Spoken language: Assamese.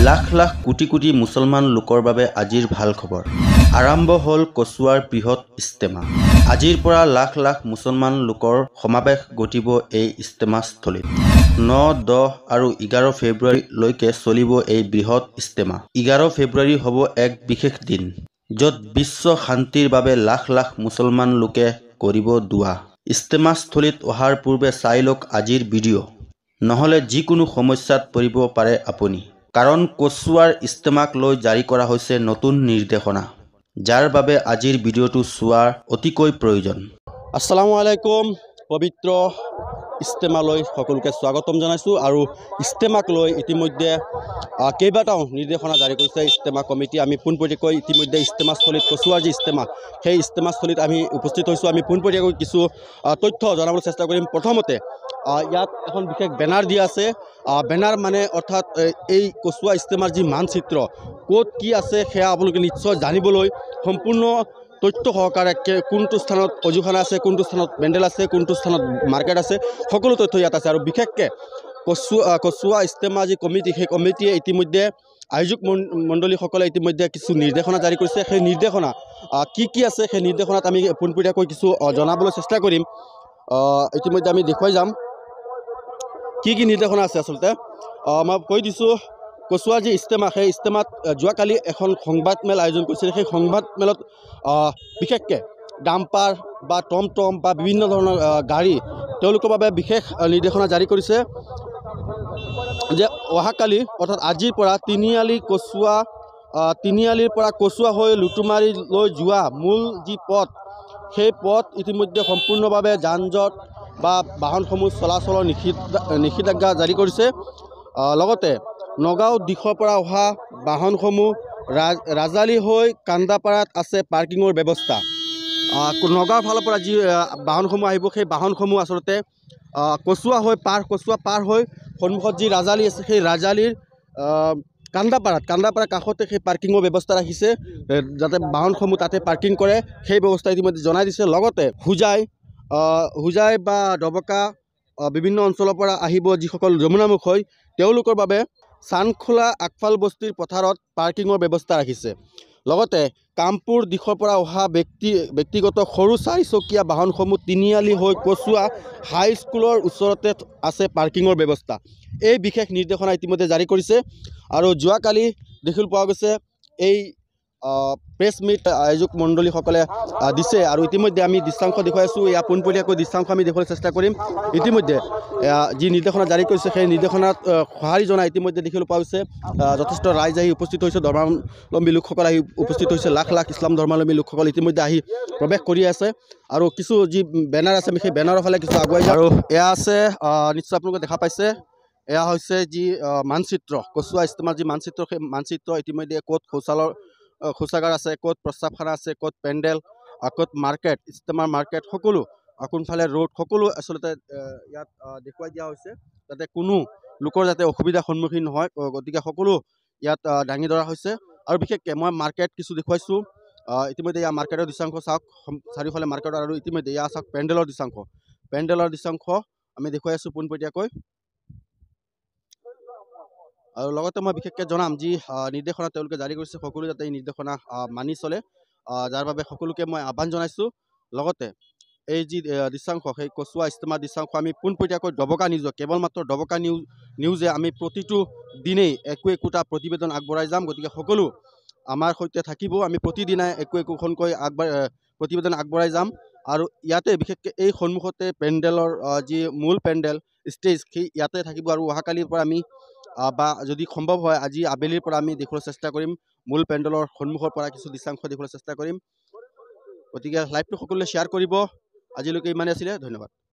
লাখ লাখ কোটি কোটি মুছলমান লোকৰ বাবে আজিৰ ভাল খবৰ। আৰম্ভ হ'ল কচুৱাৰ বৃহৎ ইস্তেমা। আজিৰ পৰা লাখ লাখ মুছলমান লোকৰ সমাৱেশ ঘটিব এই ইস্তেমাস্থলীত। 9, 10 আৰু 11 ফেব্ৰুৱাৰীলৈকে চলিব এই বৃহৎ ইস্তেমা। 11 ফেব্ৰুৱাৰী হ'ব এক বিশেষ দিন, য'ত বিশ্ব শান্তিৰ বাবে লাখ লাখ মুছলমান লোকে কৰিব দুৱা। ইস্তেমাস্থলীত অহাৰ পূৰ্বে চাই লওক আজিৰ ভিডিঅ', নহ'লে যিকোনো সমস্যাত পৰিব পাৰে আপুনি। কাৰণ কচুৱাৰ ইস্তেমাক লৈ জাৰি কৰা হৈছে নতুন নিৰ্দেশনা, যাৰ বাবে আজিৰ ভিডিঅ'টো চোৱাৰ অতিকৈ প্ৰয়োজন। আসসালামু আলাইকুম। পবিত্ৰ ইস্তেমালৈ সকলোকে স্বাগতম জনাইছোঁ। আৰু ইস্তেমাক লৈ ইতিমধ্যে কেইবাটাও নিৰ্দেশনা জাৰি কৰিছে ইস্তেমা কমিটি। আমি পোনপটীয়াকৈ ইতিমধ্যে ইস্তেমাস্থলীত কচুৱাৰ যি ইস্তেমা, সেই ইস্তেমাস্থলীত আমি উপস্থিত হৈছোঁ। আমি পোনপটীয়াকৈ কিছু তথ্য জনাবলৈ চেষ্টা কৰিম। প্ৰথমতে ইয়াত এখন বিশেষ বেনাৰ দিয়া আছে। বেনাৰ মানে অৰ্থাৎ এই কচুৱা ইস্তেমাৰ যি মানচিত্ৰ, ক'ত কি আছে সেয়া আপোনালোকে নিশ্চয় জানিবলৈ সম্পূৰ্ণ তথ্য সহকাৰে কোনটো স্থানত অজুখানা আছে, কোনটো স্থানত পেণ্ডেল আছে, কোনটো স্থানত মাৰ্কেট আছে, সকলো তথ্য ইয়াত আছে। আৰু বিশেষকৈ কচুৱা ইস্তেমা যি কমিটি, সেই কমিটিয়ে ইতিমধ্যে আয়োজক মণ্ডলীসকলে ইতিমধ্যে কিছু নিৰ্দেশনা জাৰি কৰিছে। সেই নিৰ্দেশনা কি আছে, সেই নিৰ্দেশনাত আমি পোনপটীয়াকৈ কিছু জনাবলৈ চেষ্টা কৰিম। ইতিমধ্যে আমি দেখুৱাই যাম কি নিৰ্দেশনা আছে। আচলতে মই কৈ দিছোঁ, কচুৱাৰ যি ইস্তেমা, সেই ইস্তেমাত যোৱাকালি এখন সংবাদমেল আয়োজন কৰিছিল। সেই সংবাদমেলত বিশেষকৈ ডাম্পাৰ বা টমটম বা বিভিন্ন ধৰণৰ গাড়ী, তেওঁলোকৰ বাবে বিশেষ নিৰ্দেশনা জাৰি কৰিছে যে অহাকালি অৰ্থাৎ আজিৰ পৰা তিনিআলিৰ পৰা কচুৱা হৈ লুটুমাৰীলৈ যোৱা মূল যি পথ, সেই পথ ইতিমধ্যে সম্পূৰ্ণভাৱে যান জঁট বা বাহনসমূহ চলাচলৰ নিষেধাজ্ঞা জাৰি কৰিছে। লগতে নগাঁও দিশৰ পৰা অহা বাহনসমূহ ৰাজালি হৈ কান্দাপাৰাত আছে পাৰ্কিঙৰ ব্যৱস্থা। নগাঁৱৰ ফালৰ পৰা যি বাহনসমূহ আহিব, সেই বাহনসমূহ আচলতে কচুৱা পাৰ হৈ সন্মুখত যি ৰাজালি আছে, সেই ৰাজালিৰ কান্দাপাৰা কাষতে সেই পাৰ্কিঙৰ ব্যৱস্থা ৰাখিছে, যাতে বাহনসমূহ তাতে পাৰ্কিং কৰে, সেই ব্যৱস্থা ইতিমধ্যে জনাই দিছে। লগতে হোজাই বা ডবকা বিভিন্ন অঞ্চলৰ পৰা আহিব যিসকল যমুনামুখ হৈ, তেওঁলোকৰ বাবে চানখোলা আকফাল বস্তিৰ পথাৰত পাৰ্কিঙৰ ব্যৱস্থা ৰাখিছে। লগতে কামপুৰ দিশৰ পৰা অহা ব্যক্তিগত সৰু 4 চকীয়া বাহনসমূহ তিনিআলি হৈ কচুৱা হাইস্কুলৰ ওচৰতে আছে পাৰ্কিঙৰ ব্যৱস্থা। এই বিশেষ নিৰ্দেশনা ইতিমধ্যে জাৰি কৰিছে। আৰু যোৱাকালি দেখিবলৈ পোৱা গৈছে এই প্ৰেছ মিট আয়োজক মণ্ডলীসকলে দিছে। আৰু ইতিমধ্যে আমি দৃশ্যাংশ দেখুৱাই আছোঁ। ইয়াৰ পোনপটীয়াকৈ দৃশ্যাংশ আমি দেখুৱাবলৈ চেষ্টা কৰিম। ইতিমধ্যে যি নিৰ্দেশনা জাৰি কৰিছে, সেই নিৰ্দেশনাত সঁহাৰি জনাই ইতিমধ্যে দেখিবলৈ পোৱা গৈছে যথেষ্ট ৰাইজ আহি উপস্থিত হৈছে, ধৰ্মাৱলম্বী লোকসকল আহি উপস্থিত হৈছে। লাখ লাখ ইছলাম ধৰ্মাৱলম্বী লোকসকল ইতিমধ্যে আহি প্ৰৱেশ কৰি আছে। আৰু কিছু যি বেনাৰ আছে, আমি সেই বেনাৰৰ ফালে কিছু আগুৱাই যাওঁ। আৰু এয়া আছে নিশ্চয় আপোনালোকে দেখা পাইছে, এয়া হৈছে যি মানচিত্ৰ, কচুৱা ইস্তেমাৰ যি মানচিত্ৰ, সেই মানচিত্ৰ ইতিমধ্যে ক'ত শৌচাগাৰ আছে, ক'ত প্ৰস্ৰাৱখানা আছে, ক'ত পেণ্ডেল, ক'ত মাৰ্কেট, ইস্তেমাৰ মাৰ্কেট, সকলো কোনফালে ৰোড, সকলো আচলতে ইয়াত দেখুৱাই দিয়া হৈছে, যাতে কোনো লোকৰ যাতে অসুবিধাৰ সন্মুখীন নহয়। গতিকে সকলো ইয়াত দাঙি ধৰা হৈছে। আৰু বিশেষকৈ মই মাৰ্কেট কিছু দেখুৱাইছোঁ। ইতিমধ্যে ইয়াৰ মাৰ্কেটৰ দৃশ্যাংশ চাওক, চাৰিওফালে মাৰ্কেটৰ। আৰু ইতিমধ্যে ইয়াৰ চাওক পেণ্ডেলৰ দৃশ্যাংশ আমি দেখুৱাই আছোঁ পোনপটীয়াকৈ। আৰু লগতে মই বিশেষকৈ জনাম, যি নিৰ্দেশনা তেওঁলোকে জাৰি কৰিছে, সকলো যাতে এই নিৰ্দেশনা মানি চলে, যাৰ বাবে সকলোকে মই আহ্বান জনাইছোঁ। লগতে এই যি দৃশ্যাংশ, সেই কচুৱা ইস্তেমাৰ দৃশ্যাংশ আমি পোনপটীয়াকৈ ডবকা নিউজক, কেৱলমাত্ৰ ডবকা নিউজে আমি প্ৰতিটো দিনেই একোটা প্ৰতিবেদন আগবঢ়াই যাম। গতিকে সকলো আমাৰ সৈতে থাকিব। আমি প্ৰতিদিনাই একোখনকৈ প্ৰতিবেদন আগবঢ়াই যাম। আৰু ইয়াতে বিশেষকৈ এই সন্মুখতে পেণ্ডেলৰ যি মূল পেণ্ডেল ষ্টেজ, সেই ইয়াতে থাকিব। আৰু অহাকালিৰ পৰা আমি বা যদি সম্ভৱ হয় আজি আবেলিৰ পৰা আমি দেখুৱাবলৈ চেষ্টা কৰিম, মূল পেণ্ডেলৰ সন্মুখৰ পৰা কিছু দৃশ্যাংশ দেখুৱাবলৈ চেষ্টা কৰিম। গতিকে লাইভটো সকলোৱে শ্বেয়াৰ কৰিব। আজিলৈকে ইমানেই আছিলে, ধন্যবাদ।